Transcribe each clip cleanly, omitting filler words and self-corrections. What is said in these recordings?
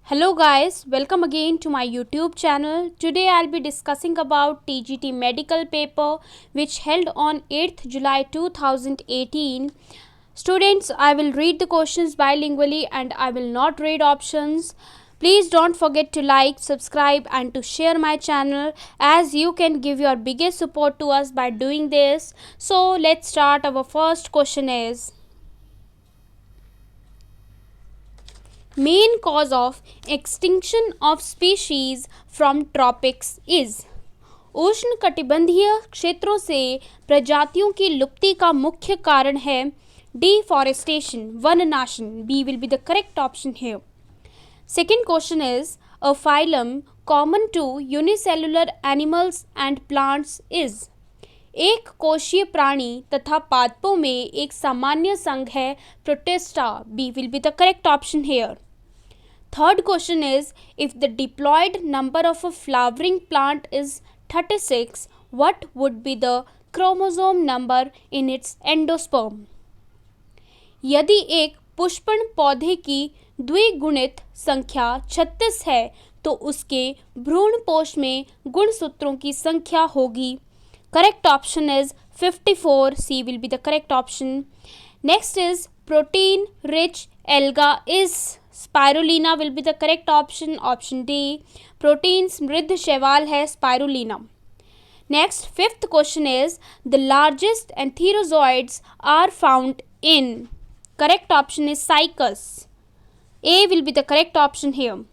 Hello guys, welcome again to my YouTube channel. Today I'll be discussing about TGT medical paper which held on 8th July 2018. Students, I will read the questions bilingually and I will not read options. Please don't forget to like, subscribe and to share my channel as you can give your biggest support to us by doing this. So let's start. Our first question is, main cause of extinction of species from tropics is। उष्ण कटिबंधीय क्षेत्रों से प्रजातियों की लुप्ति का मुख्य कारण है डिफॉरेस्टेशन, वननाशन। B will be the correct option here. Second question is, a phylum common to unicellular animals and plants is. एक कोशीय प्राणी तथा पादपों में एक सामान्य संघ है Protista. B will be the correct option here. Third question is, if the diploid number of a flowering plant is 36, what would be the chromosome number in its endosperm? यदि एक पुष्पण पौधे की द्विगुणित संख्या 36 है तो उसके भ्रूणपोष में गुणसूत्रों की संख्या होगी। Correct option is 54. C will be the correct option. Next is, protein rich alga is। Spirulina will be the correct option. Option D, protein समृद्ध शैवाल है स्पायरुलिना। Next fifth question is, the largest antherozoids are found in. Correct option is cycas. A will be the correct option here.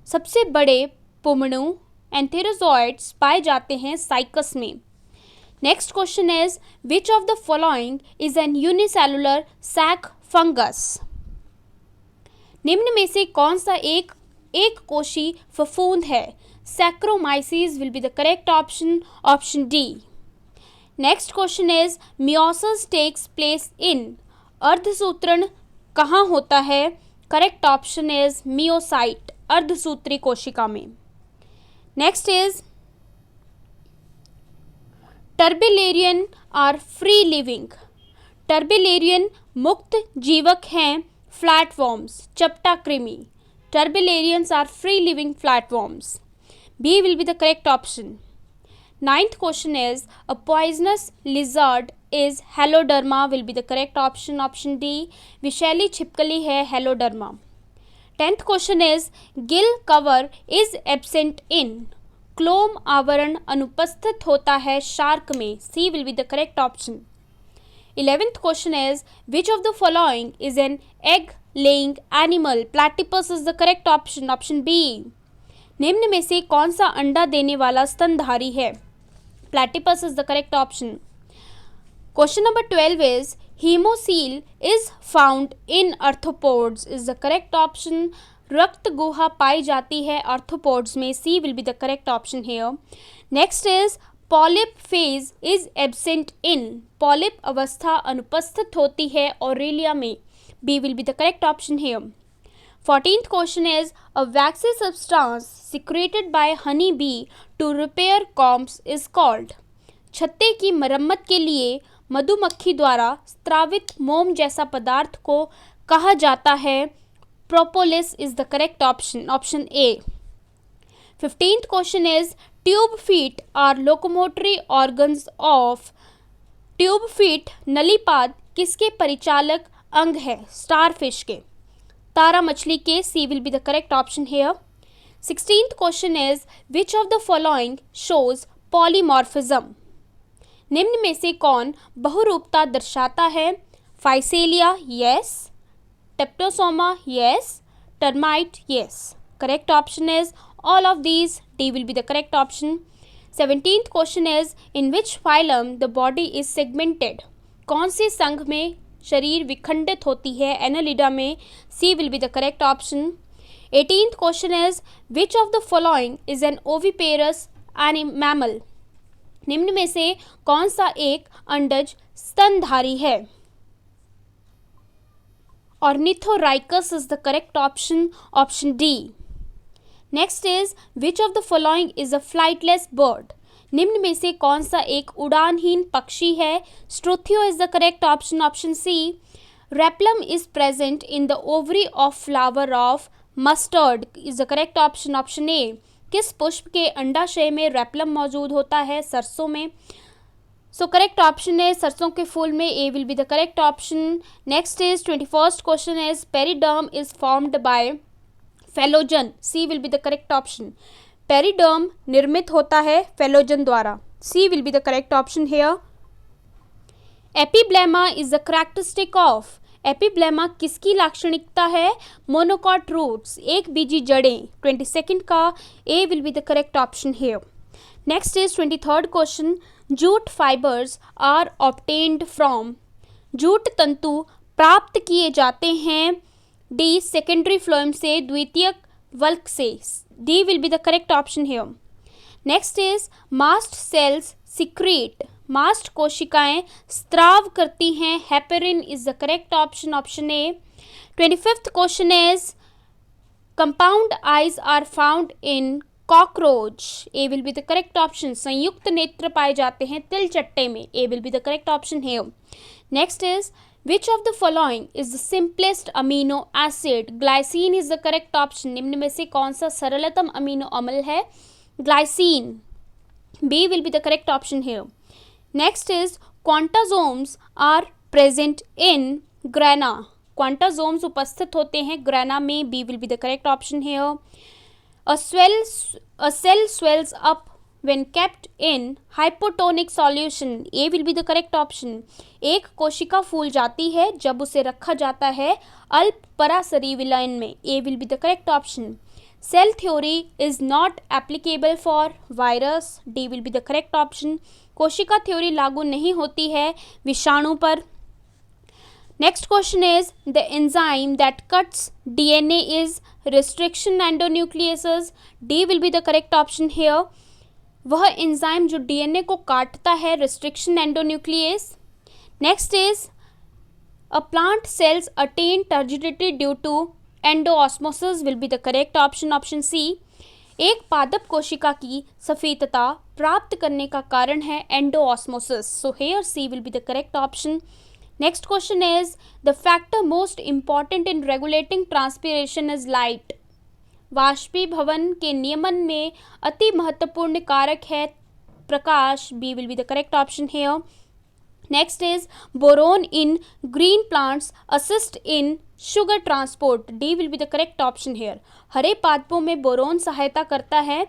सबसे बड़े पुमणु antherozoids पाए जाते हैं साइकस में। Next question is, which of the following is an unicellular sac fungus. निम्न में से कौन सा एक कोशी फफूंद है। Saccharomyces will be the correct option. Option D. Next question is, meiosis takes place in. अर्धसूत्रण कहाँ होता है। करेक्ट ऑप्शन इज मियोसाइट, अर्धसूत्री कोशिका में। Next is, turbellarians are free living. Turbellarians मुक्त जीवक हैं flatworms, चपटा कृमि। Turbellarians are free living flatworms. B will be the correct option. Ninth question is, a poisonous lizard is Heloderma will be the correct option. Option D, विषैली छिपकली है Heloderma. 10th question is, gill cover is absent in। क्लोम आवरण अनुपस्थित होता है shark में। C will be the correct option. 11th question is, which of the following is an egg laying animal? Platypus is the correct option. Option B. निम्न में से कौन सा अंडा देने वाला स्तनधारी है। Platypus is the correct option. Question number 12 is, hemocoel is found in arthropods is the correct option. रक्त गुहा पाई जाती है arthropods में। C will be the correct option here. Next is, polyp phase is absent in. Polyp अवस्था अनुपस्थित होती है Aurelia में। B will be the correct option here. 14th question is, a waxy substance secreted by honey bee to repair combs is called. छत्ते की मरम्मत के लिए मधुमक्खी द्वारा स्त्रावित मोम जैसा पदार्थ को कहा जाता है। Propolis is the correct option. Option A. 15th question is, tube feet are locomotory organs of। Tube feet नलीपाद किसके परिचालक अंग है। स्टारफिश के, तारा मछली के। C will be the correct option here. 16th question is, which of the following shows polymorphism। निम्न में से कौन बहुरूपता दर्शाता है। फाइसेलिया यस, टेप्टोसोमा yes, termite yes. Correct option is all of these. D will be the correct option. 17th question is, in which phylum the body is segmented। कौन से संघ में शरीर विखंडित होती है। Annelida में। C will be the correct option. 18th question is, which of the following is an oviparous mammal। निम्न में से कौन सा एक अंडज स्तनधारी है। Ornithorhynchus is the correct option. Option D. Next is, which of the following is a flightless bird. निम्न में से कौन सा एक उड़ानहीन पक्षी है। Struthio is the correct option. Option C. Replum is present in the ovary of flower of mustard is the correct option, option A. किस पुष्प के अंडाशय में रेपलम मौजूद होता है? सरसों में। सो करेक्ट ऑप्शन है सरसों के फूल में, A will be the correct option. Next is 21st question is periderm is formed by phellogen, C will be the correct option. Periderm निर्मित होता है फेलोजन द्वारा, C will be the correct option here. Epiblema is the characteristic of, epiblema किसकी लाक्षणिकता है? Monocot roots, एक बीजी जड़ें। 22nd का A will be the correct option here. Next is 23rd question, jute fibres are obtained from, jute तंतु प्राप्त किए जाते हैं डी सेकेंडरी फ्लोएम से, द्वितीयक वल्क से, D will be the correct option here. Next is mast cells secrete, mast कोशिकाएं स्त्राव करती हैं, heparin is the correct option, option A. 25th question is compound eyes are found in cockroach, A will be the correct option. संयुक्त नेत्र पाए जाते हैं तिलचट्टे में, A will be the correct option here. Next is which of the following is the simplest amino acid, glycine is the correct option. निम्न में से कौन सा सरलतम अमीनो अम्ल है? Glycine, B will be the correct option here. Next is quantasomes are present in grana, quantasomes उपस्थित होते हैं ग्रेना में, B will be the correct option here. A cell swells up when kept in hypotonic solution, A will be the correct option. एक कोशिका फूल जाती है जब उसे रखा जाता है अल्प परासरी विलयन में, A will be the correct option. Cell theory is not applicable for virus, D will be the correct option. कोशिका थ्योरी लागू नहीं होती है विषाणु पर। Next question is the enzyme that cuts DNA is restriction endonucleases, D will be the correct option here. वह enzyme जो DNA को काटता है restriction endonuclease. Next is a plant cells attain turgidity due to endoosmosis will be the correct option, option C. एक पादप कोशिका की सफेदता प्राप्त करने का कारण है endoosmosis, so here C will be the correct option. Next question is the factor most important in regulating transpiration is light, वाष्पीभवन के नियमन में अति महत्वपूर्ण कारक है प्रकाश, B will be the correct option here. Next is boron in green plants assist in sugar transport, D will be the correct option here. हरे पादपों में boron सहायता करता है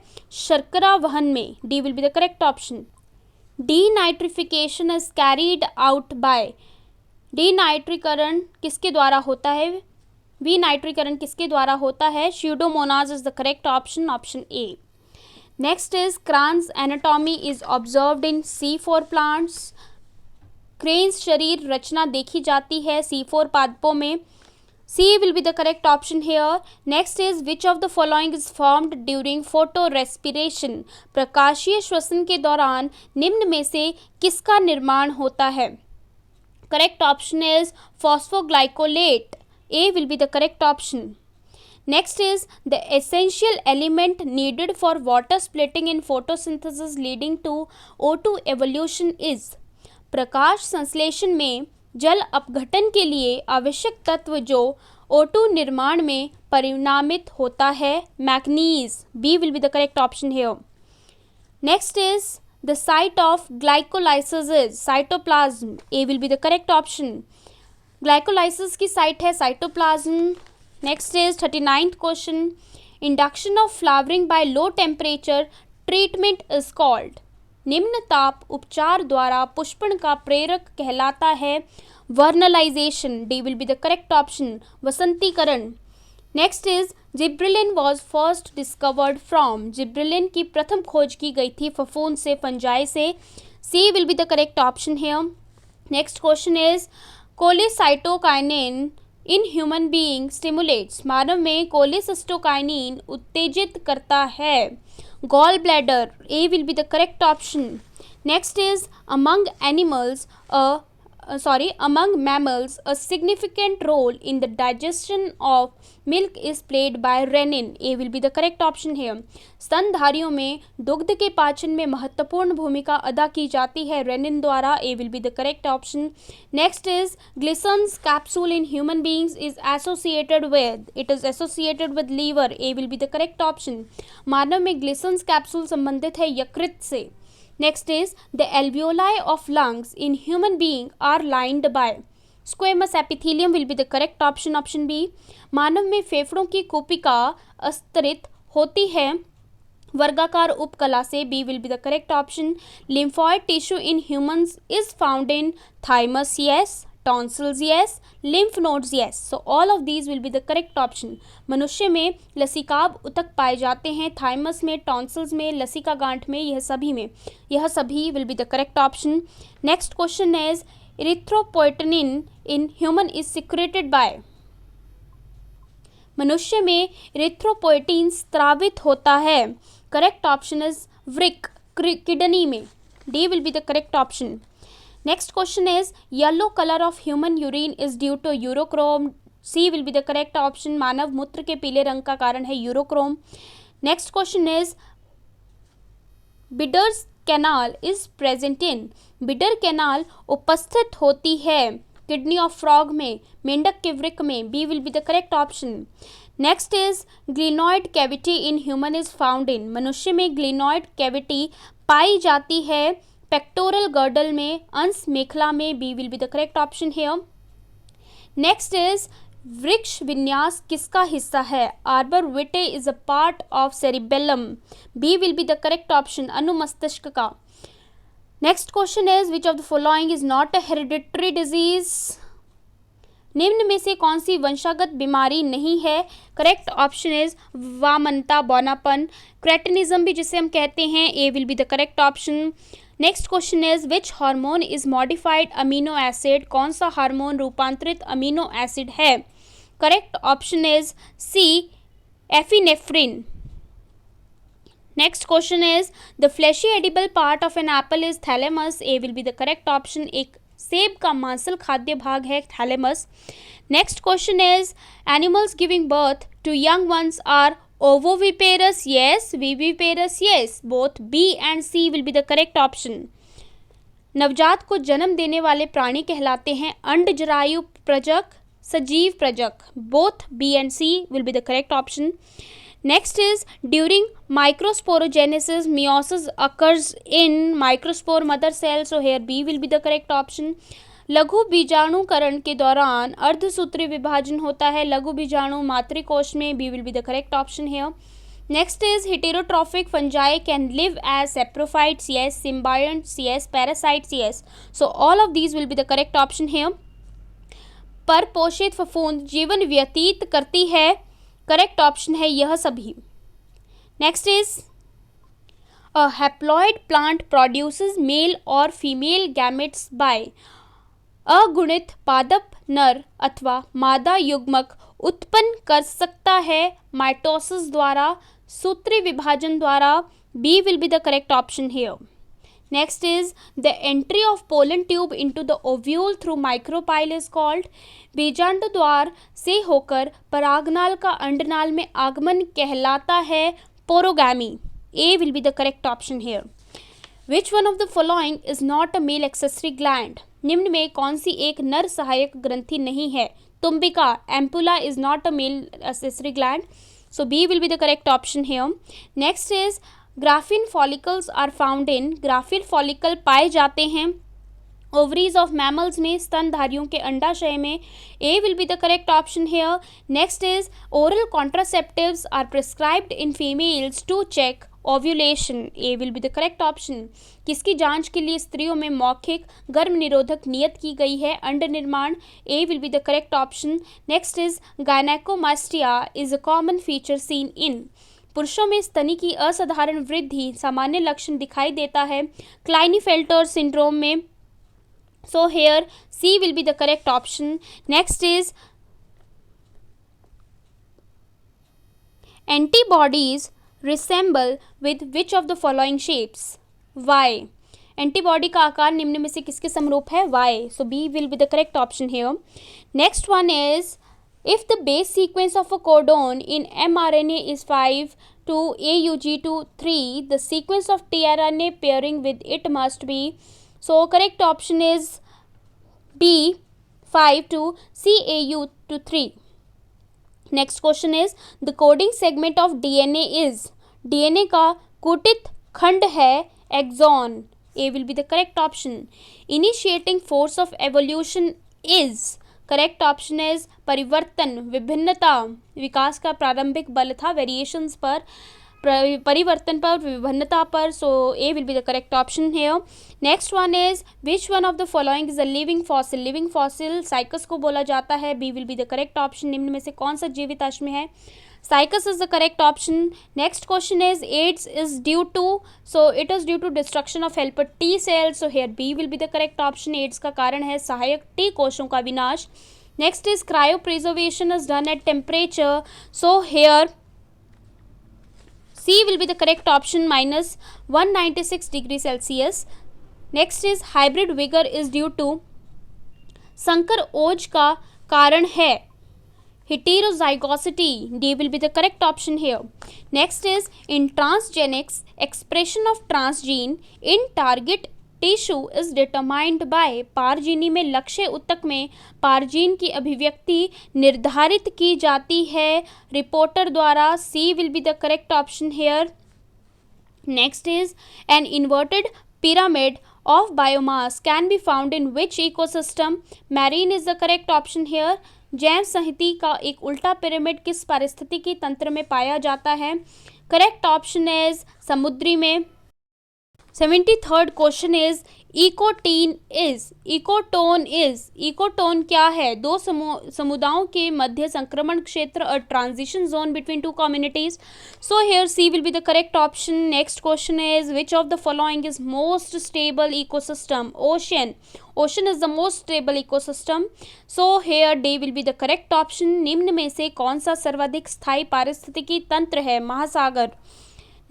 शर्करा वहन में, D will be the correct option. Denitrification is carried out by, डीनाइट्रीकरण किसके द्वारा होता है? विनाइट्रीकरण किसके द्वारा होता है? Pseudomonas is the correct option, option A. Next is kranz anatomy is observed in C4 plants, kranz शरीर रचना देखी जाती है C4 पादपों में, C will be the correct option here. Next is which of the following is formed during photo respiration, प्रकाशीय श्वसन के दौरान निम्न में से किसका निर्माण होता है? Correct option is phosphoglycolate, A will be the correct option. Next is the essential element needed for water splitting in photosynthesis leading to O2 evolution is, प्रकाश संश्लेषण में जल अपघटन के लिए आवश्यक तत्व जो O2 निर्माण में परिणामित होता है, manganese, B will be the correct option here. Next is the site of glycolysis is cytoplasm, A will be the correct option. Glycolysis की साइट है cytoplasm. Next is 39th question. Induction of flowering by low temperature treatment is called, निम्न ताप उपचार द्वारा पुष्पण का प्रेरक कहलाता है vernalisation, D will be the correct option. वसंतीकरण. Next is gibberellin was first discovered from, gibberellin की प्रथम खोज की गई थी फफूंद से, फंजाई से, C will be the correct option here. Next question is cholecystokinin in human being stimulates, मानव में कोलेसिस्टोकाइनिन उत्तेजित करता है gall bladder, A will be the correct option. Next is among animals among mammals, a significant role in the digestion of milk is played by renin. A will be the correct option here. स्तनधारियों में दुग्ध के पाचन में महत्वपूर्ण भूमिका अदा की जाती है रेनिन द्वारा. A will be the correct option. Next is Glisson's capsule in human beings is associated with. It is associated with liver. A will be the correct option. मानव में Glisson's capsule संबंधित है यकृत से. Next is the alveoli of lungs in human being are lined by squamous epithelium will be the correct option. Option B. मानव में फेफड़ों की कोशिका अस्तरित होती है वर्गाकार उपकला से. B will be the correct option. Lymphoid tissue in humans is found in thymus. Yes. Tonsils. Yes. Lymph nodes. Yes. So all of these will be the correct option. मनुष्य में लसिकाब ऊतक पाए जाते हैं थाइमस में, टॉन्सिल्स में, लसिका गांठ में, यह सभी will be the correct option. Next question is erythropoietin in human is secreted by. मनुष्य में erythropoietin स्रावित होता है. Correct option is wrick, kidney में. D will be the correct option. Next question is yellow color of human urine is due to urochrome. C will be the correct option. मानव मूत्र के पीले रंग का कारण है urochrome. Next question is Bidder's canal is present in. Bidder canal उपस्थित होती है किडनी ऑफ फ्रॉग में, मेंढक के वृक्क में. B will be the correct option. Next is glenoid cavity in human is found in. मनुष्य में ग्लिनॉइड कैविटी पाई जाती है पेक्टोरल गर्डल में, अंश मेखला में. B will be the correct option here. Next is वृक्ष विन्यास किसका हिस्सा है. Arbor Vite is a part of cerebellum. B will be the correct option. अनुमस्तिष्क का. Next question is which of the following is not a hereditary disease. निम्न में से कौन सी वंशागत बीमारी नहीं है. करेक्ट ऑप्शन इज वामनता, बौनापन, क्रेटिनिज्म भी जिसे हम कहते हैं. A will be the correct option. Next question is which hormone is modified amino acid. कौन सा हार्मोन रूपांतरित अमीनो एसिड है. Correct option is C epinephrine. Next question is the fleshy edible part of an apple is thalamus. A will be the correct option. एक सेब का मांसल खाद्य भाग है thalamus. Next question is animals giving birth to young ones are ovoviviparous. Yes. Viviparous. Yes. Both B and C will be the correct option. नवजात को जन्म देने वाले प्राणी कहलाते हैं अंडजरायु प्रजक, सजीव प्रजक. Both B and C will be the correct option. Next is during microsporogenesis meiosis occurs in microspore mother cell. So here B will be the correct option. लघु बीजाणुकरण के दौरान अर्धसूत्री विभाजन होता है लघु बीजाणु मातृकोश में. B will be the correct option here. Next is heterotrophic fungi can live as saprophytes. Yes. Symbionts. Yes. Parasites. Yes. So all of these will be the correct option here. परपोषित फफूंद जीवन व्यतीत करती है. करेक्ट ऑप्शन है यह सभी. Next is a haploid plant produces male or female gametes by. अगुणित पादप नर अथवा मादा युग्मक उत्पन्न कर सकता है माइटोसिस द्वारा, सूत्री विभाजन द्वारा. B will be the correct option here. Next is the entry of pollen tube into the ovule through micropyle is called. बीजांड द्वार से होकर परागनाल का अंडनाल में आगमन कहलाता है पोरोगैमी. A will be the correct option here. Which one of the following is not a male accessory gland? निम्न में कौन सी एक नर सहायक ग्रंथि नहीं है. तुम्बिका, ampulla is not a male accessory gland. So B will be the correct option here. Next is Graafian follicles are found in. Graafian follicle पाए जाते हैं ओवरीज ऑफ मैमल्स में, स्तनधारियों के अंडाशय में. A will be the correct option here. Next is oral contraceptives are prescribed in females to check ovulation. A will be the correct option. किसकी जांच के लिए स्त्रियों में मौखिक गर्भ निरोधक नियत की गई है. अंड निर्माण. A will be the correct option. Next is gynecomastia is a common feature seen in. पुरुषों में स्तनी की असाधारण वृद्धि सामान्य लक्षण दिखाई देता है क्लाइनीफेल्टर सिंड्रोम में. So here C will be the correct option. Next is antibodies resemble with which of the following shapes. Y. Antibody का आकार निम्न में से किसके समरूप है? Y. So B will be the correct option here. Next one is, if the base sequence of a codon in mRNA is 5 to AUG to 3, the sequence of tRNA pairing with it must be. So correct option is B, 5 to CAU to 3. Next question is, the coding segment of DNA is. DNA का कुटित खंड है axon. A will be the correct option. Initiating force of evolution is. Correct option is परिवर्तन, विभिन्नता, विकास का प्रारंभिक बल था variations पर, परिवर्तन पर, विभिन्नता पर. So A will be the correct option here. Next one is, which one of the following is a living fossil. Living fossil cycas को बोला जाता है. B will be the correct option. निम्न में से कौन सा जीवित अश्म है? Cycas is the correct option. Next question is, AIDS is due to. So it is due to destruction of helper T cells. So here B will be the correct option. AIDS का कारण है सहायक T कोशों का विनाश. Next is, cryopreservation is done at temperature. So here C will be the correct option, minus 196 degree Celsius. Next is, hybrid vigor is due to. संकर ओज का कारण है heterozygosity. D will be the correct option here. Next is, in transgenics, expression of transgene in target tissue is determined by. पारजीनी में लक्ष्य ऊतक में पारजीन की अभिव्यक्ति निर्धारित की जाती है रिपोर्टर द्वारा. C will be the correct option here. Next is, an inverted pyramid of biomass can be found in which ecosystem? Marine is the correct option here. जैव संहिता का एक उल्टा पिरामिड किस पारिस्थितिकी तंत्र में पाया जाता है? करेक्ट ऑप्शन इज समुद्री में. 73rd question is, ecotone is. Ecotone is. Ecotone क्या है? दो समुदायों के मध्य संक्रमण क्षेत्र और transition zone between two communities. So here C will be the correct option. Next question is, which of the following is most stable ecosystem? Ocean. Ocean is the most stable ecosystem. So here D will be the correct option. निम्न में से कौन सा सर्वाधिक स्थायी पारिस्थितिकी तंत्र है? महासागर.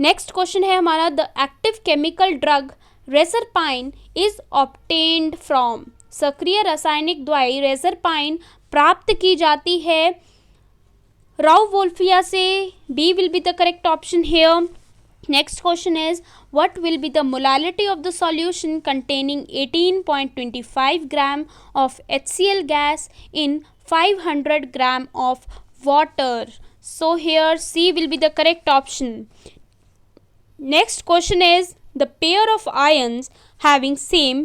नेक्स्ट क्वेश्चन है हमारा, the active chemical drug reserpine is obtained from. सक्रिय रासायनिक दवाई रेजरपाइन प्राप्त की जाती है राउवोल्फिया से. B will be the correct option here. Next question is, what will be the molality of the solution containing 18.25 gram of HCl gas in 500 gram of water. So here C will be the correct option. Next question is, the pair of ions having same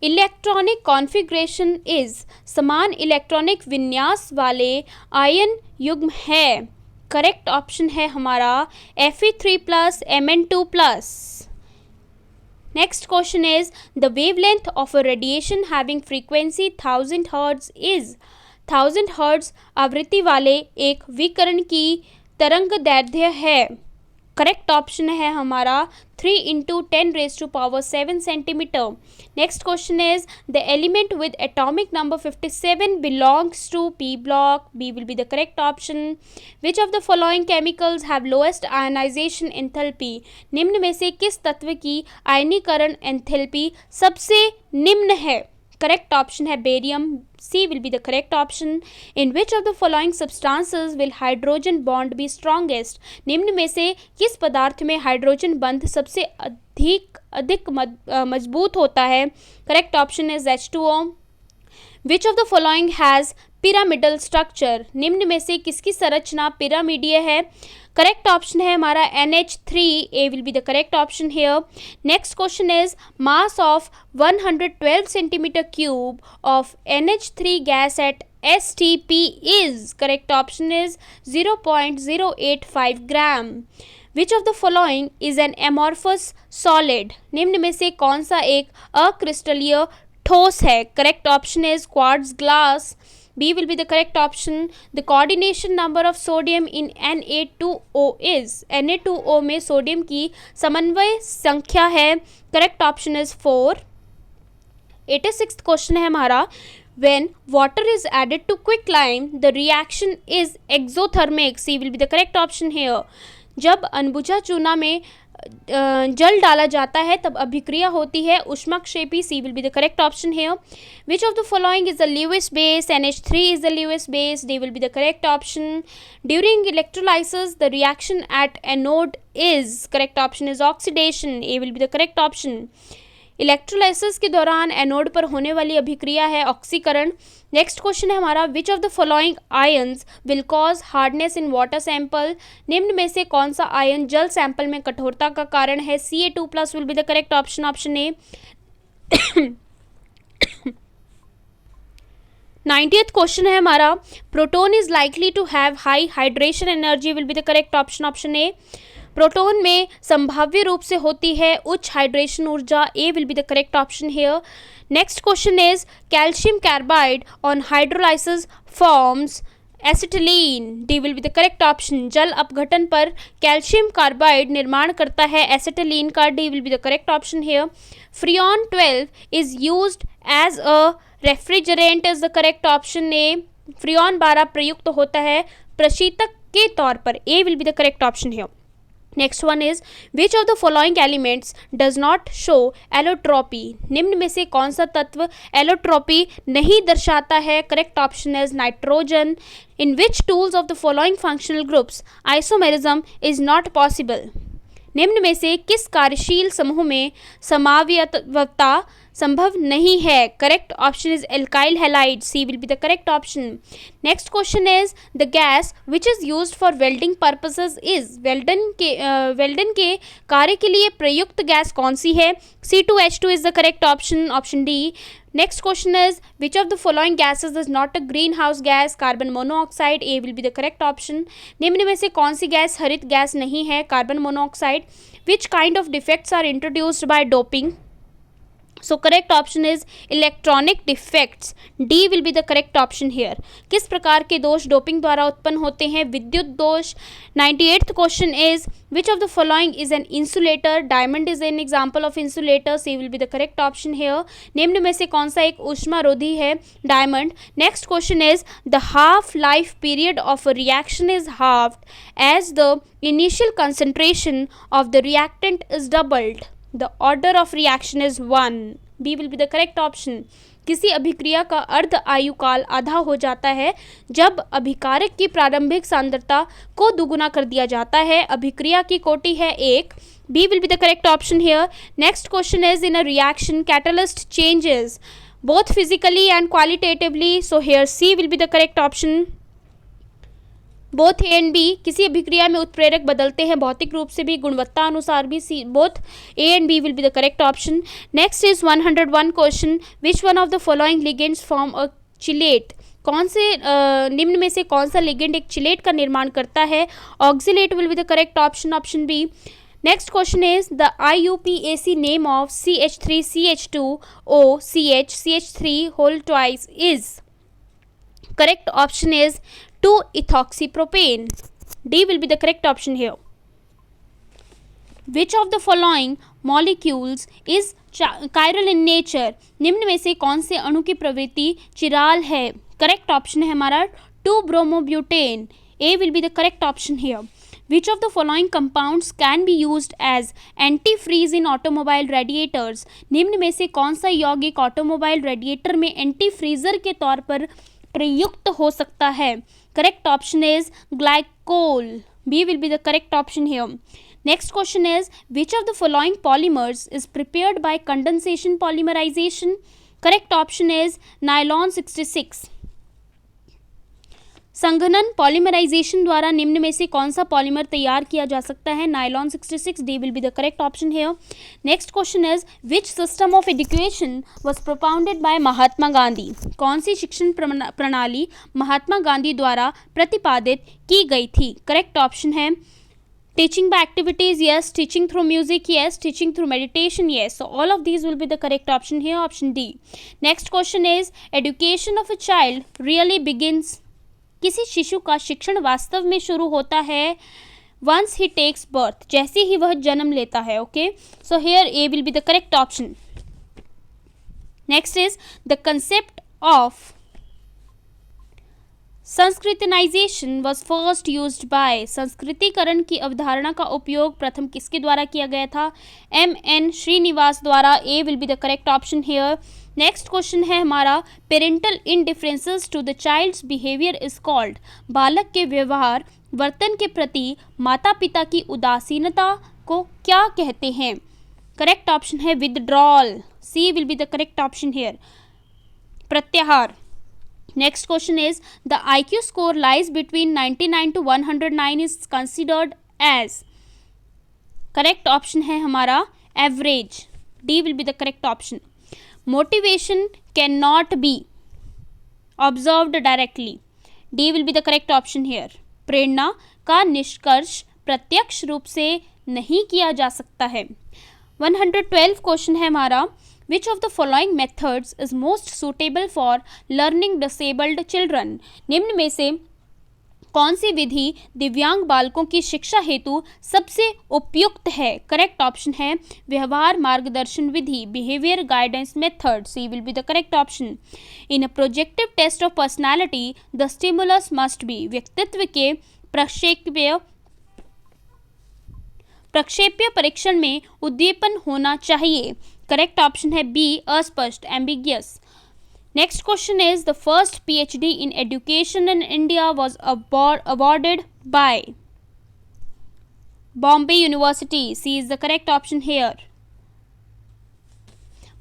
electronic configuration is. समान electronic विन्यास वाले ion युग्म है. Correct option है हमारा Fe3+ Mn2+. Next question is, the wavelength of a radiation having frequency 1000 Hz is. 1000 Hz आवृत्ति वाले एक विकिरण की तरंग दैर्ध्य है. करेक्ट ऑप्शन है हमारा 3 × 10⁻7 centimetre. Next question is, the element with atomic number 57 belongs to P block. B will be the correct option. Which of the following chemicals have lowest ionisation enthalpy. निम्न में से किस तत्व की आयनीकरण एंथैल्पी सबसे निम्न है? करेक्ट ऑप्शन है barium. C will be the correct option. In which of the following substances will hydrogen bond be strongest? निम्न में से किस पदार्थ में हाइड्रोजन बंध सबसे अधिक मजबूत होता है? Correct option is H2O. Which of the following has pyramidal structure? निम्न में से किसकी संरचना पिरामिडीय है? करेक्ट ऑप्शन है हमारा NH3. A will be the correct option here. Next question is, mass of 112 centimeter cube of NH3 gas at STP is. Correct option is 0.085 gram. Which of the following is an amorphous solid? निम्न में से कौन सा एक अक्रिस्टलीय ठोस है? Correct option is quartz glass. B will be the correct option. The coordination number of sodium in Na2O is. Na2O में sodium की समन्वय संख्या है. Correct option is 4. 86th question है हमारा, when water is added to quicklime the reaction is exothermic. C will be the correct option here. जब अनबुझा चूना में जल डाला जाता है तब अभिक्रिया होती है ऊष्माक्षेपी। C will be the correct option here. Which of the following is the Lewis base? NH3 is the Lewis base. D will be the correct option. During electrolysis the reaction at anode is, correct option is oxidation. A will be the correct option. Electrolysis के दौरान anode पर होने वाली अभिक्रिया है ऑक्सीकरण। Next question है हमारा, विच of the following ions will cause hardness in water sample? निम्न में से कौन सा आयन जल सैंपल में कठोरता का कारण है? Ca2+ will be the correct option, option A. 90th question है हमारा, proton is likely to have high hydration energy will be the correct option, option A. Proton में संभाव्य रूप से होती है उच्च हाइड्रेशन ऊर्जा। A will be the correct option here. Next question is, calcium carbide on hydrolysis forms acetylene. D will be the correct option. जल अपघटन पर कैल्शियम कार्बाइड निर्माण करता है एसिटिलीन का। D will be the correct option here. Freon 12 is used as a refrigerant is the correct option A. Freon 12 प्रयुक्त होता है प्रशीतक के तौर पर। A will be the correct option here. Next one is, which of the following elements does not show allotropy? निम्न में से कौन सा तत्व एलोट्रॉपी नहीं दर्शाता है? Correct option is nitrogen. In which tools of the following functional groups isomerism is not possible? निम्न में से किस कार्यशील समूह में समावयवता संभव नहीं है? Correct option is alkyl halide. C will be the correct option. Next question is, the gas which is used for welding purposes is? Welding के कार्य के लिए प्रयुक्त गैस कौन सी है? C2H2 is the correct option, option D. Next question is, which of the following gases is not a green house gas? Carbon monoxide. A will be the correct option. निम्न में से कौन सी गैस हरित gas नहीं है? Carbon monoxide. Which kind of defects are introduced by doping? So correct option is electronic defects. D will be the correct option here. किस प्रकार के दोष डोपिंग द्वारा उत्पन्न होते हैं? विद्युत दोष। 98th question is, which of the following is an insulator? Diamond is an example of insulator. C will be the correct option here. निम्न में से कौन सा एक ऊष्मारोधी है? Diamond. Next question is, the half life period of a reaction is halved as the initial concentration of the reactant is doubled. The order of reaction is 1. B will be the correct option. किसी अभिक्रिया का अर्ध आयुकाल आधा हो जाता है जब अभिकारक की प्रारंभिक सांद्रता को दुगुना कर दिया जाता है। अभिक्रिया की कोटि है 1। B will be the correct option here. Next question is, in a reaction catalyst changes both physically and qualitatively. So here C will be the correct option. Both A and B, किसी अभिक्रिया में उत्प्रेरक बदलते हैं भौतिक रूप से भी गुणवत्ता अनुसार भी। C both A and B will be the correct option. Next is 101 question, which one of the following ligands form a chelate? कौन से निम्न में से कौन सा लिगेंड एक चिलेट का निर्माण करता है? Oxalate will be the correct option, option B. Next question is, the IUPAC name of CH3CH2OCH CH3 whole twice is? Correct option is 2-ethoxypropane. D will be the correct option here. Which of the following molecules is chiral in nature? निम्न में से कौन से अणु की प्रवृत्ति चिराल है? Correct option है हमारा 2-bromobutane. A will be the correct option here. Which of the following compounds can be used as antifreeze in automobile radiators? निम्न में से कौन सा यौगिक ऑटोमोबाइल रेडिएटर में एंटीफ्रीजर के तौर पर प्रयुक्त हो सकता है? Correct option is glycol. B will be the correct option here. Next question is, which of the following polymers is prepared by condensation polymerization? Correct option is nylon 66. संघनन पॉलीमराइजेशन द्वारा निम्न में से कौन सा पॉलीमर तैयार किया जा सकता है? Nylon 66. D will be the correct option here. Next question is, which system of education was propounded by Mahatma Gandhi? कौन सी शिक्षण प्रणाली महात्मा गांधी द्वारा प्रतिपादित की गई थी? करेक्ट ऑप्शन है teaching bye activities, yes. Teaching through music, yes. Teaching through meditation, yes. So all of these will be the correct option here, option D. Next question is, education of a child really begins. किसी शिशु का शिक्षण वास्तव में शुरू होता है once he takes birth, जैसे ही वह जन्म लेता है. Okay, so here A will be the correct option. Next is the concept of Sanskritization was first used by, संस्कृतिकरण की अवधारणा का उपयोग प्रथम किसके द्वारा किया गया था? M.N. श्रीनिवास द्वारा। A will be the correct option here. Next question है हमारा, parental indifferences to the child's behaviour is called, बालक के व्यवहार वर्तन के प्रति माता पिता की उदासीनता को क्या कहते हैं? करेक्ट ऑप्शन है withdrawal. C will be the correct option here, प्रत्याहार। Next question is, the IQ score lies between 99 to 109 is considered as, correct option है हमारा average. D will be the correct option. Motivation can not be observed directly, D will be the correct option here. प्रेरणा का निष्कर्ष प्रत्यक्ष रूप से नहीं किया जा सकता है। 112 क्वेश्चन है हमारा, Which of the following methods is most suitable for learning disabled children? निम्न में से कौन सी विधि दिव्यांग बालकों की शिक्षा हेतु सबसे उपयुक्त है? करेक्ट ऑप्शन है व्यवहार मार्गदर्शन विधि, behaviour guidance method. C will be the correct option. In a projective test of personality the stimulus must be, व्यक्तित्व के प्रक्षेप्य परीक्षण में उद्दीपन होना चाहिए। करेक्ट ऑप्शन है बी, अस्पष्ट, ambiguous. Next question is, the first PhD in education in India was awarded by Bombay university. C is the correct option here.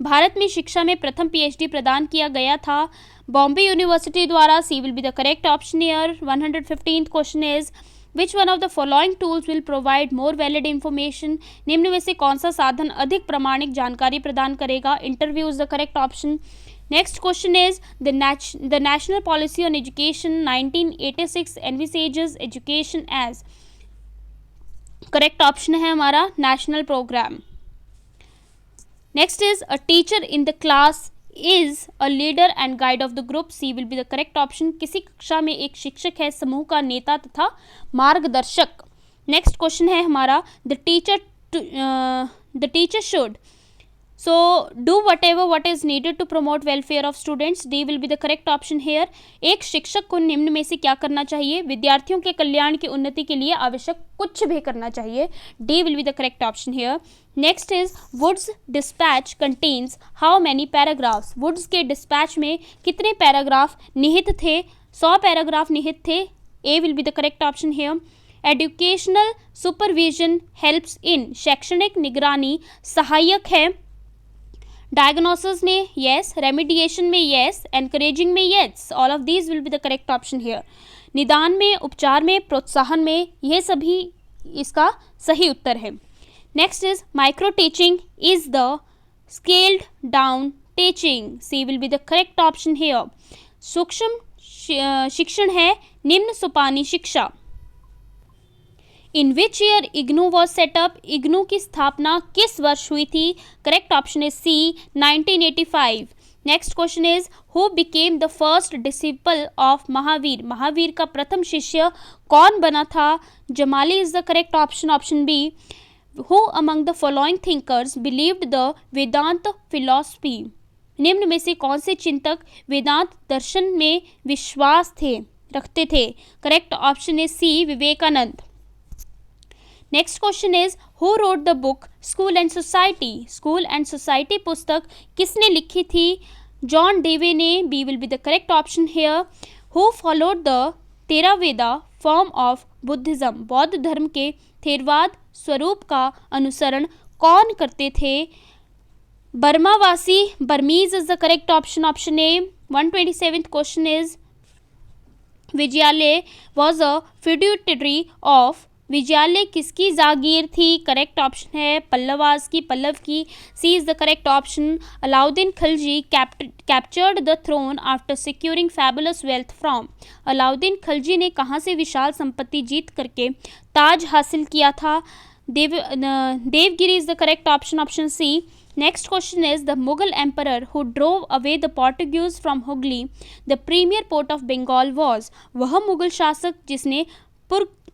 भारत में शिक्षा में प्रथम PhD प्रदान किया गया था बॉम्बे यूनिवर्सिटी द्वारा। C will be the correct option here. 115th question is, Which one of the following tools will provide more valid information? निम्न में से कौन सा साधन अधिक प्रामाणिक जानकारी प्रदान करेगा? Interview is the correct option. Next question is, the national policy on education 1986 envisages education as, correct option है हमारा national programme. Next is, a teacher in the class is a leader and guide of the group. C will be the correct option. किसी कक्षा में एक शिक्षक है समूह का नेता तथा मार्गदर्शक। नेक्स्ट क्वेश्चन है हमारा, the teacher should so do whatever what is needed to promote welfare of students. D will be the correct option here. एक शिक्षक को निम्न में से क्या करना चाहिए? विद्यार्थियों के कल्याण की उन्नति के लिए आवश्यक कुछ भी करना चाहिए। D will be the correct option here. Next is, Wood's despatch contains how many paragraphs. Wood's के डिस्पैच में कितने पैराग्राफ निहित थे? 100 पैराग्राफ निहित थे। A will be the correct option here. Educational supervision helps in, शैक्षणिक निगरानी सहायक है। डायग्नोसिस में यस, रेमिडिएशन में यस, एनकरेजिंग में yes. All of these will be the correct option here. निदान में, उपचार में, प्रोत्साहन में, यह सभी इसका सही उत्तर है। Next is, micro teaching is the scaled down teaching. C will be the correct option here. सूक्ष्म शिक्षण है निम्न सोपानी शिक्षा। In which year IGNOU was set up, IGNOU की स्थापना किस वर्ष हुई थी? Correct option is C, 1985। Next question is, who became the first disciple of Mahavir, Mahavir का प्रथम शिष्य कौन बना था? Jamali is the correct option, option B. Who among the following thinkers believed the Vedanta philosophy, निम्न में से कौन से चिंतक वेदांत दर्शन में विश्वास रखते थे? Correct option is C, Vivekananda. Next question is, who wrote the book school and society, school and society पुस्तक किसने लिखी थी? जॉन डेवे ने। B will be the correct option here. Who followed the Theravada form of Buddhism, बौद्ध धर्म के थेरवाद स्वरूप का अनुसरण कौन करते थे? बर्मावासी, Burmese is the correct option, option A. 127th question is, Vijayalaya was a feudatory of, Vijayalaya किसकी जागीर थी? करेक्ट ऑप्शन है पल्लवास की, पल्लव की। C is the correct option. Alauddin Khilji captured the throne after securing fabulous wealth from, Alauddin Khilji ने कहाँ से विशाल संपत्ति जीत करके ताज हासिल किया था? Devagiri is the correct option, option C. Next question is, the Mughal emperor who drove away the Portuguese from Hooghly the premier port of Bengal was, वह मुगल शासक जिसने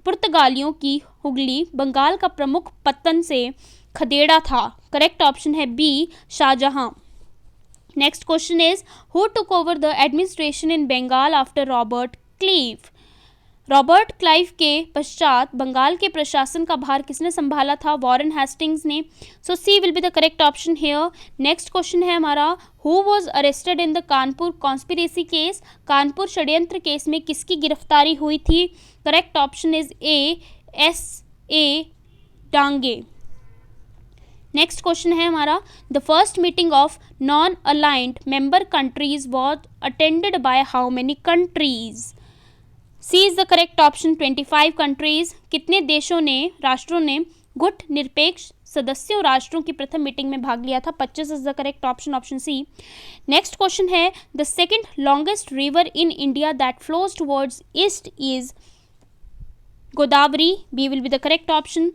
पुर्तगालियों की हुगली बंगाल का प्रमुख पत्तन से खदेड़ा था? करेक्ट ऑप्शन है B, Shahjahan. Next question is, who took over the administration in Bengal after Robert Clive. Robert Clive के पश्चात बंगाल के प्रशासन का भार किसने संभाला था? वॉरेन हेस्टिंग्स ने। So C will be the correct option here. Next question है हमारा, who was arrested in the Kanpur conspiracy case? Kanpur षड्यंत्र केस में किसकी गिरफ्तारी हुई थी? Correct option is A, S A Dange. Next question है हमारा, the first meeting of non aligned member countries was attended by how many countries? C is the correct option, 25 countries. कितने देशों ने, राष्ट्रों ने गुट निरपेक्ष सदस्यों राष्ट्रों की प्रथम मीटिंग में भाग लिया था? 25 is the correct option, option C. Next question है, the second longest river in India that flows towards east is Godavari. B will be the correct option.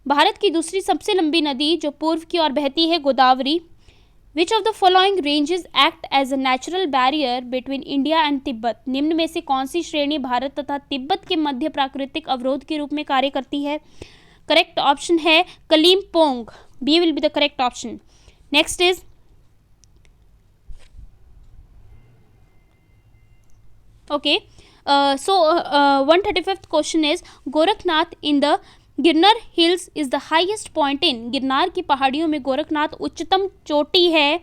भारत की दूसरी सबसे लंबी नदी जो पूर्व की ओर बहती है, Godavari. Which of the following ranges act as a natural barrier between India and Tibet? निम्न में से कौन सी श्रेणी भारत तथा तिब्बत के मध्य प्राकृतिक अवरोध के रूप में कार्य करती है? करेक्ट ऑप्शन है Kalimpong. B will be the correct option. Next is okay, so 135th question is, Gorakhnath in the Girnar hills is the highest point in? Girnar की पहाड़ियों में गोरखनाथ उच्चतम चोटी है,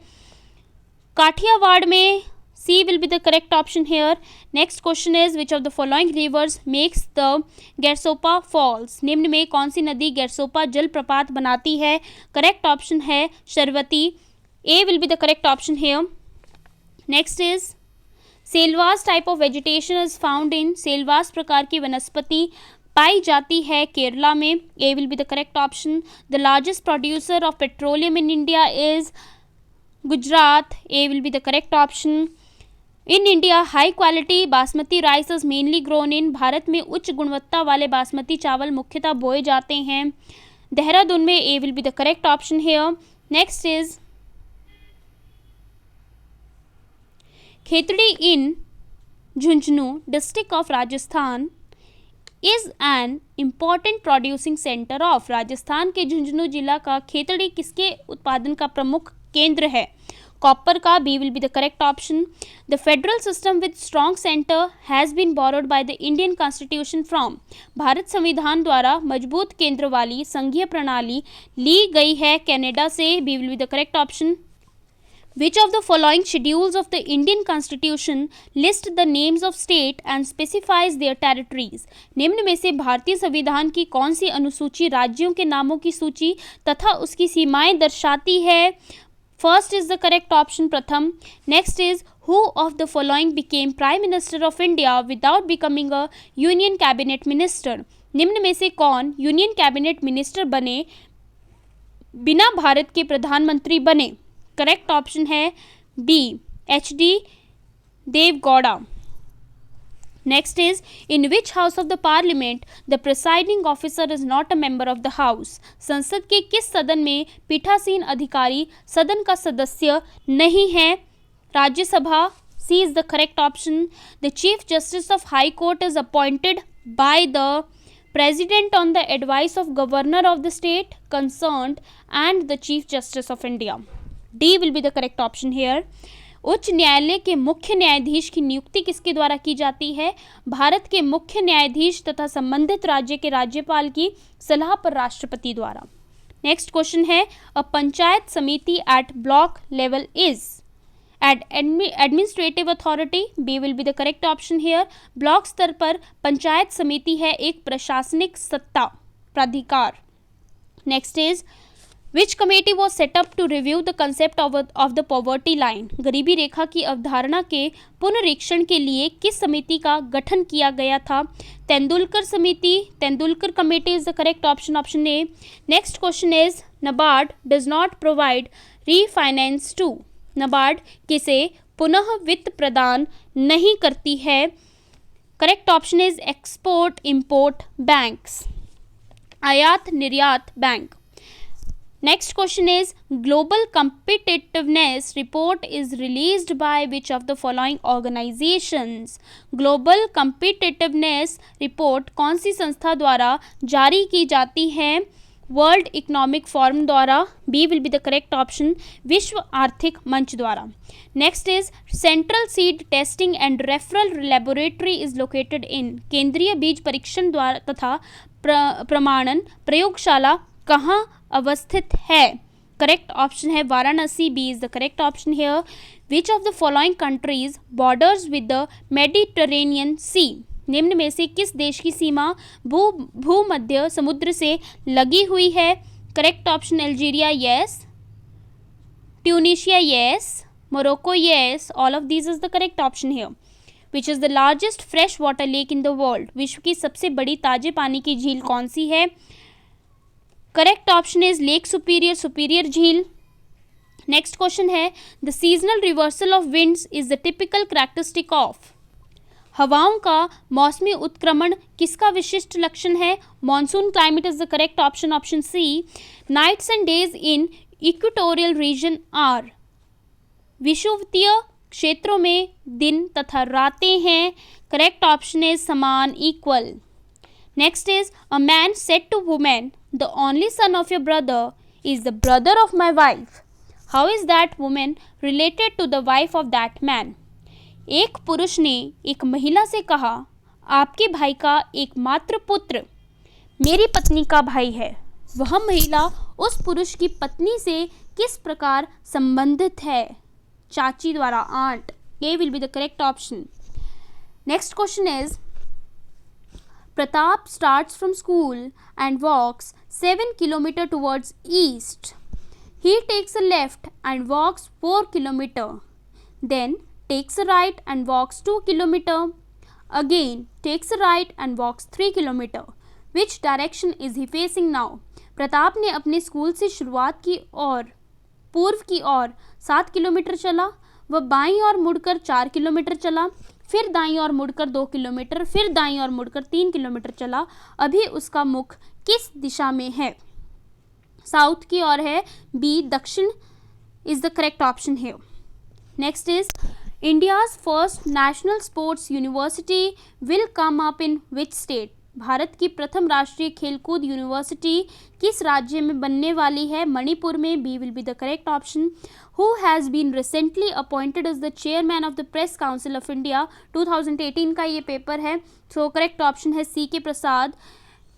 काठियावाड़ में। C will be the correct option here. Next question is, which of the following rivers makes the Gersoppa falls? निम्न में कौन सी नदी गैरसोपा जलप्रपात बनाती है? करेक्ट ऑप्शन है Sharavati. A will be the correct option here. Next is, selvas type of vegetation is found in? Selvas प्रकार की वनस्पति पाई जाती है केरला में। A will be the correct option. The largest producer of petroleum in India is Gujarat. A will be the correct option. In India high quality basmati rice is mainly grown in? भारत में उच्च गुणवत्ता वाले बासमती चावल मुख्यतः बोए जाते हैं देहरादून में। A will be the correct option here. Next is, Khetri in Jhunjhunu district of Rajasthan is an important producing centre of? Rajasthan के झुंझुनू जिला का खेतड़ी किसके उत्पादन का प्रमुख केंद्र है? कॉपर का। B will be the correct option. The federal system with strong centre has been borrowed by the Indian constitution from? Bharat संविधान द्वारा मजबूत केंद्र वाली संघीय प्रणाली ली गई है कनाडा से। B will be the correct option. Which of the following schedules of the Indian Constitution list the names of state and specifies their territories? निम्न में से भारतीय संविधान की कौन सी अनुसूची राज्यों के नामों की सूची तथा उसकी सीमाएं दर्शाती है? First is the correct option, प्रथम। Next is, who of the following became Prime Minister of India without becoming a Union Cabinet Minister? निम्न में से कौन यूनियन कैबिनेट मिनिस्टर बने बिना भारत के प्रधानमंत्री बने? करेक्ट ऑप्शन है B, HD Deve Gowda. Next is, in which house of the parliament the presiding officer is not a member of the house? संसद के किस सदन में पीठासीन अधिकारी सदन का सदस्य नहीं है? Rajya Sabha. C is the correct option. The chief justice of high court is appointed by the President on the advice of Governor of the state concerned and the Chief Justice of India. D will be the correct option here. उच्च न्यायालय के मुख्य न्यायाधीश की नियुक्ति किसके द्वारा की जाती है? भारत के मुख्य न्यायाधीश तथा संबंधित राज्य के राज्यपाल की सलाह पर राष्ट्रपति द्वारा। नेक्स्ट क्वेश्चन है, a panchayat samiti at block level is at administrative authority? B will be the correct option here. ब्लॉक स्तर पर पंचायत समिति है एक प्रशासनिक सत्ता प्राधिकार। Next is, which committee was set up to review the concept of the poverty line? गरीबी रेखा की अवधारणा के पुनरीक्षण के लिए किस समिति का गठन किया गया था? तेंदुलकर समिति। Tendulkar committee is the correct option, option A. Next question is, NABARD does not provide refinance to? NABARD किसे पुनः वित्त प्रदान नहीं करती है? Correct option is export import banks, आयात निर्यात बैंक। Next question is, global competitiveness report is released by which of the following organisations? Global competitiveness report कौन सी संस्था द्वारा जारी की जाती है? वर्ल्ड इकोनॉमिक फोरम द्वारा, B will be the correct option, विश्व आर्थिक मंच द्वारा। Next is central seed testing and referral laboratory is located in, केंद्रीय बीज परीक्षण द्वारा तथा प्रमाणन प्रयोगशाला कहाँ अवस्थित है? करेक्ट ऑप्शन है Varanasi, B is the correct option here. Which of the following countries borders with the Mediterranean sea, निम्न में से किस देश की सीमा भूमध्य समुद्र से लगी हुई है? Correct option Algeria yes, Tunisia yes, Morocco yes, all of these is the correct option here. Which is the largest fresh water lake in the world, विश्व की सबसे बड़ी ताजे पानी की झील कौन सी है? Correct option is lake superior, superior झील। नेक्स्ट क्वेश्चन है the seasonal reversal of winds is the typical characteristic of, हवाओं का मौसमी उत्क्रमण किसका विशिष्ट लक्षण है? Monsoon climate is the correct option, option C. Nights and days in equatorial region are, विषुवतीय क्षेत्रों में दिन तथा रातें हैं। करेक्ट ऑप्शन इज समान, equal. Next is a man said to women the only son of your brother is the brother of my wife, how is that women related to the wife of that man? एक पुरुष ने एक महिला से कहा, आपके भाई का एकमात्र पुत्र मेरी पत्नी का भाई है। वह महिला उस पुरुष की पत्नी से किस प्रकार संबंधित है? चाची द्वारा, aunt. A will be the correct option. Next question is Pratap starts from school and walks 7 kilometres towards east. He takes a left and walks 4 kilometer. Then takes a right and walks 2 kilometer. Again takes a right and walks 3 kilometer. Which direction is he facing now? Pratap ने अपने school से शुरुआत की और पूर्व की ओर 7 kilometre चला। वह बाईं ओर मुड़कर 4 किलोमीटर चला, फिर दाईं ओर मुड़कर 2 किलोमीटर, फिर दाईं ओर मुड़कर 3 किलोमीटर चला। अभी उसका मुख किस दिशा में है? साउथ की ओर है, बी दक्षिण इज द करेक्ट ऑप्शन है। Next is India's first national sports university will come up in which state? Bharat की प्रथम राष्ट्रीय खेलकूद यूनिवर्सिटी किस राज्य में बनने वाली है? मणिपुर में, B will be the correct option. Who has been recently appointed as the chairman of the press council of India? 2018 का ये पेपर है, सो करेक्ट ऑप्शन है सी के प्रसाद।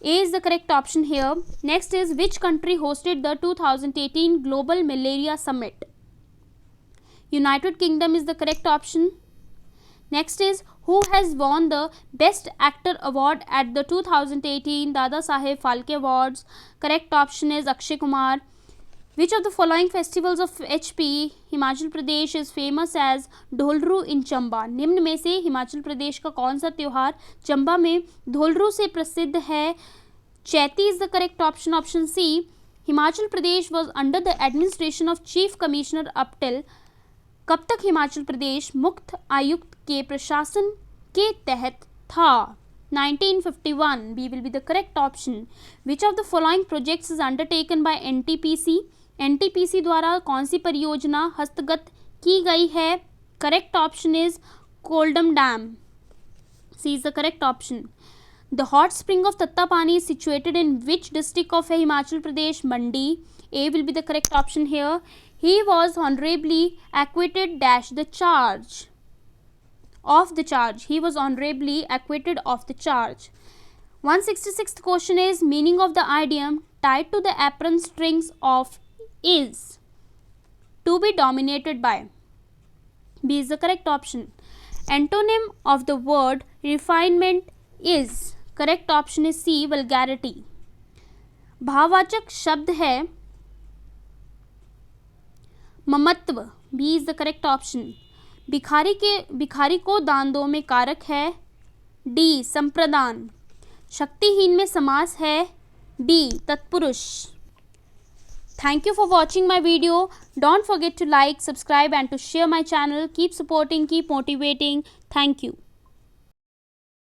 A is the correct option here. Next is which country hosted the 2018 Global Malaria Summit? United Kingdom is the correct option. Next is who has won the Best Actor Award at the 2018 Dada Saheb Phalke Awards? Correct option is Akshay Kumar. Which of the following festivals of HP Himachal Pradesh is famous as ढोलरू in Chamba? निम्न में से हिमाचल प्रदेश का कौन सा त्योहार चंबा में ढोलरू से प्रसिद्ध है? Chaiti is the correct option, option C. Himachal Pradesh was under the administration of chief commissioner up till, कब तक हिमाचल प्रदेश मुख्य आयुक्त के प्रशासन के तहत था? 1951, B will be the correct option. Which of the following projects is undertaken by NTPC? NTPC द्वारा कौन सी परियोजना हस्तगत की गई है? Correct option is Koldam dam, C is the correct option. The hot spring of Tattapani is situated in which district of Himachal Pradesh? Mandi. A will be the correct option here. He was honorably acquitted dash the charge. Of the charge. He was honorably acquitted of the charge. 166th question is meaning of the idiom tied to the apron strings of is to be dominated by. B is the correct option. Antonym of the word refinement is. Correct option is C vulgarity. भाववाचक शब्द है ममत्व, B is the correct option. भिखारी को दान दो में कारक है, डी संप्रदान। शक्तिहीन में समास है, डी तत्पुरुष। Thank you for watching my video. Don't forget to like, subscribe and to share my channel. Keep supporting, keep motivating. Thank you.